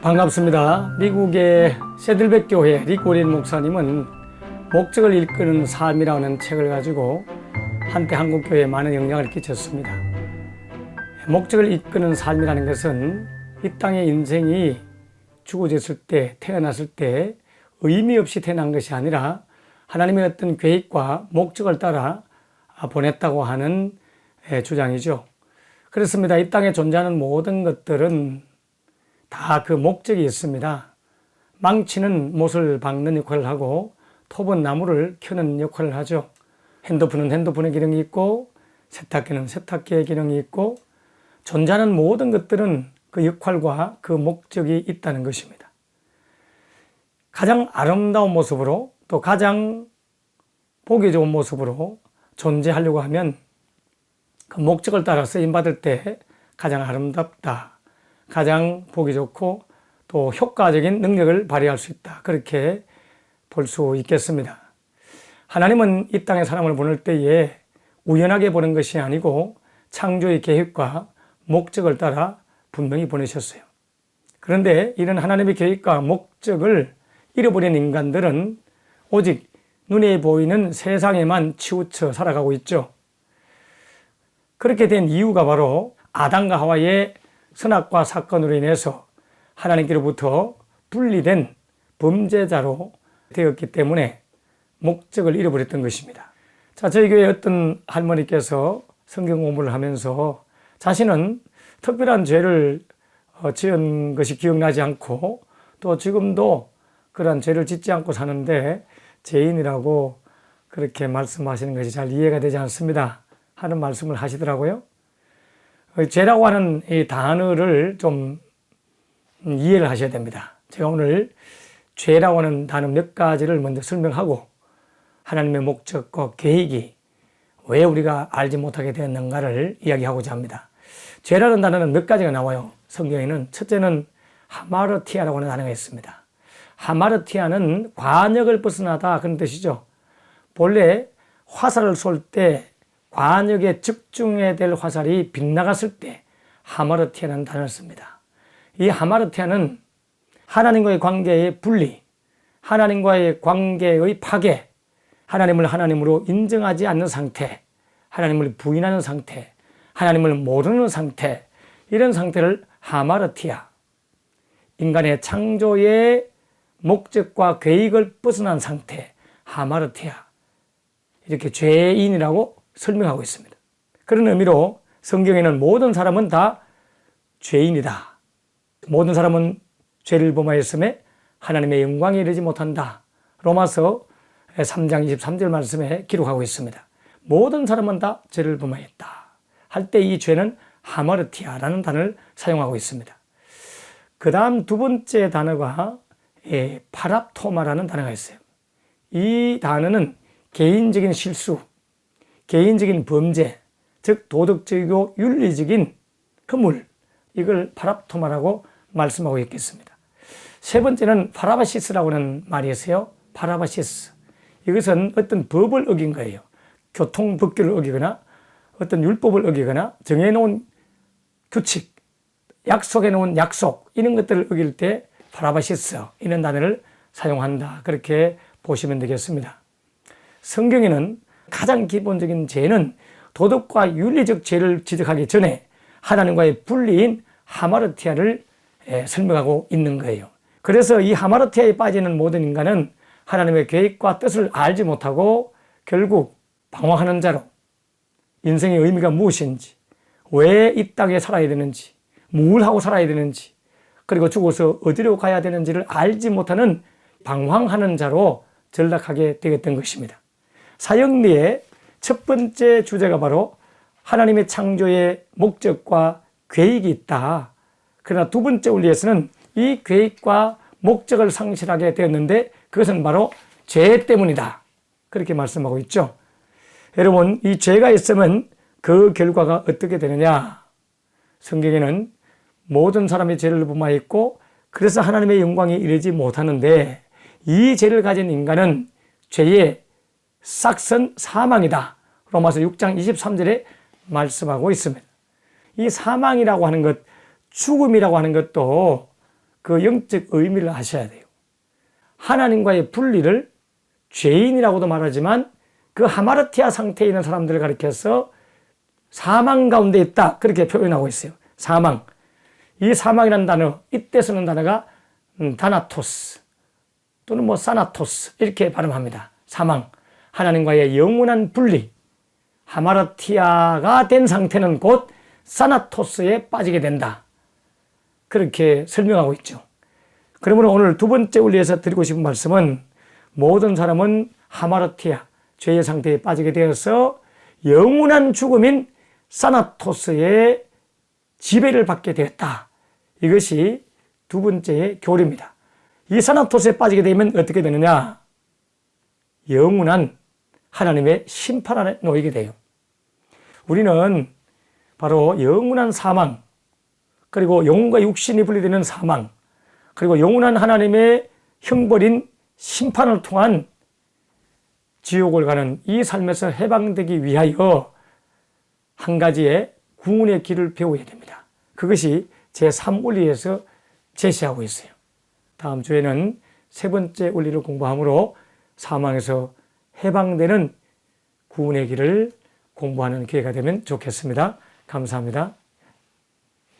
반갑습니다. 미국의 세들백 교회 릭 워렌 목사님은 목적을 이끄는 삶이라는 책을 가지고 한때 한국 교회에 많은 영향을 끼쳤습니다. 목적을 이끄는 삶이라는 것은 이 땅의 인생이 주어졌을 때, 태어났을 때 의미 없이 태어난 것이 아니라 하나님의 어떤 계획과 목적을 따라 보냈다고 하는 주장이죠. 그렇습니다. 이 땅에 존재하는 모든 것들은 다 그 목적이 있습니다. 망치는 못을 박는 역할을 하고 톱은 나무를 켜는 역할을 하죠. 핸드폰은 핸드폰의 기능이 있고 세탁기는 세탁기의 기능이 있고 존재하는 모든 것들은 그 역할과 그 목적이 있다는 것입니다. 가장 아름다운 모습으로 또 가장 보기 좋은 모습으로 존재하려고 하면 그 목적을 따라 쓰임받을 때 가장 아름답다, 가장 보기 좋고 또 효과적인 능력을 발휘할 수 있다. 그렇게 볼 수 있겠습니다. 하나님은 이 땅에 사람을 보낼 때에 우연하게 보낸 것이 아니고 창조의 계획과 목적을 따라 분명히 보내셨어요. 그런데 이런 하나님의 계획과 목적을 잃어버린 인간들은 오직 눈에 보이는 세상에만 치우쳐 살아가고 있죠. 그렇게 된 이유가 바로 아담과 하와의 선악과 사건으로 인해서 하나님께로부터 분리된 범죄자로 되었기 때문에 목적을 잃어버렸던 것입니다. 자, 저희 교회 어떤 할머니께서 성경 공부를 하면서 자신은 특별한 죄를 지은 것이 기억나지 않고 또 지금도 그러한 죄를 짓지 않고 사는데 죄인이라고 그렇게 말씀하시는 것이 잘 이해가 되지 않습니다 하는 말씀을 하시더라고요. 죄라고 하는 이 단어를 좀 이해를 하셔야 됩니다. 제가 오늘 죄라고 하는 단어 몇 가지를 먼저 설명하고 하나님의 목적과 계획이 왜 우리가 알지 못하게 되었는가를 이야기하고자 합니다. 죄라는 단어는 몇 가지가 나와요. 성경에는 첫째는 하마르티아라고 하는 단어가 있습니다. 하마르티아는 관역을 벗어나다 그런 뜻이죠. 본래 화살을 쏠 때 관역에 집중해야 될 화살이 빗나갔을 때 하마르티아라는 단어를 씁니다. 이 하마르티아는 하나님과의 관계의 분리, 하나님과의 관계의 파괴, 하나님을 하나님으로 인정하지 않는 상태, 하나님을 부인하는 상태, 하나님을 모르는 상태, 이런 상태를 하마르티아, 인간의 창조의 목적과 계획을 벗어난 상태, 하마르티아, 이렇게 죄인이라고 설명하고 있습니다. 그런 의미로 성경에는 모든 사람은 다 죄인이다. 모든 사람은 죄를 범하였음에 하나님의 영광에 이르지 못한다. 로마서 3장 23절 말씀에 기록하고 있습니다. 모든 사람은 다 죄를 범하였다. 할 때 이 죄는 하마르티아라는 단어를 사용하고 있습니다. 그 다음 두 번째 단어가 파랍토마라는 단어가 있어요. 이 단어는 개인적인 실수, 개인적인 범죄, 즉 도덕적이고 윤리적인 허물, 이걸 파랍토마라고 말씀하고 있겠습니다. 세 번째는 파라바시스라고 하는 말이 있어요. 파라바시스. 이것은 어떤 법을 어긴 거예요. 교통법규를 어기거나 어떤 율법을 어기거나 정해놓은 규칙, 약속해놓은 약속, 이런 것들을 어길 때 파라바시스, 이런 단어를 사용한다. 그렇게 보시면 되겠습니다. 성경에는 가장 기본적인 죄는 도덕과 윤리적 죄를 지적하기 전에 하나님과의 분리인 하마르티아를 설명하고 있는 거예요. 그래서 이 하마르티아에 빠지는 모든 인간은 하나님의 계획과 뜻을 알지 못하고 결국 방황하는 자로 인생의 의미가 무엇인지, 왜 이 땅에 살아야 되는지, 뭘 하고 살아야 되는지, 그리고 죽어서 어디로 가야 되는지를 알지 못하는 방황하는 자로 전락하게 되겠던 것입니다. 사형리의 첫 번째 주제가 바로 하나님의 창조의 목적과 계획이 있다. 그러나 두 번째 원리에서는 이 계획과 목적을 상실하게 되었는데 그것은 바로 죄 때문이다. 그렇게 말씀하고 있죠. 여러분, 이 죄가 있으면 그 결과가 어떻게 되느냐? 성경에는 모든 사람이 죄를 범하였고 그래서 하나님의 영광에 이르지 못하는데 이 죄를 가진 인간은 죄의 싹선 사망이다. 로마서 6장 23절에 말씀하고 있습니다. 이 사망이라고 하는 것, 죽음이라고 하는 것도 그 영적 의미를 아셔야 돼요. 하나님과의 분리를 죄인이라고도 말하지만 그 하마르티아 상태에 있는 사람들을 가리켜서 사망 가운데 있다 그렇게 표현하고 있어요. 사망. 이 사망이라는 단어, 이때 쓰는 단어가 다나토스 또는 사나토스 이렇게 발음합니다. 사망. 하나님과의 영원한 분리. 하마르티아가 된 상태는 곧 사나토스에 빠지게 된다. 그렇게 설명하고 있죠. 그러므로 오늘 두 번째 원리에서 드리고 싶은 말씀은 모든 사람은 하마르티아, 죄의 상태에 빠지게 되어서 영원한 죽음인 사나토스의 지배를 받게 되었다. 이것이 두 번째의 교리입니다. 이 사나토스에 빠지게 되면 어떻게 되느냐? 영원한 하나님의 심판 아래 놓이게 돼요. 우리는 바로 영원한 사망, 그리고 영혼과 육신이 분리되는 사망, 그리고 영원한 하나님의 형벌인 심판을 통한 지옥을 가는 이 삶에서 해방되기 위하여 한 가지의 구원의 길을 배워야 됩니다. 그것이 제3원리에서 제시하고 있어요. 다음 주에는 세 번째 원리를 공부하므로 사망에서 해방되는 구원의 길을 공부하는 기회가 되면 좋겠습니다. 감사합니다.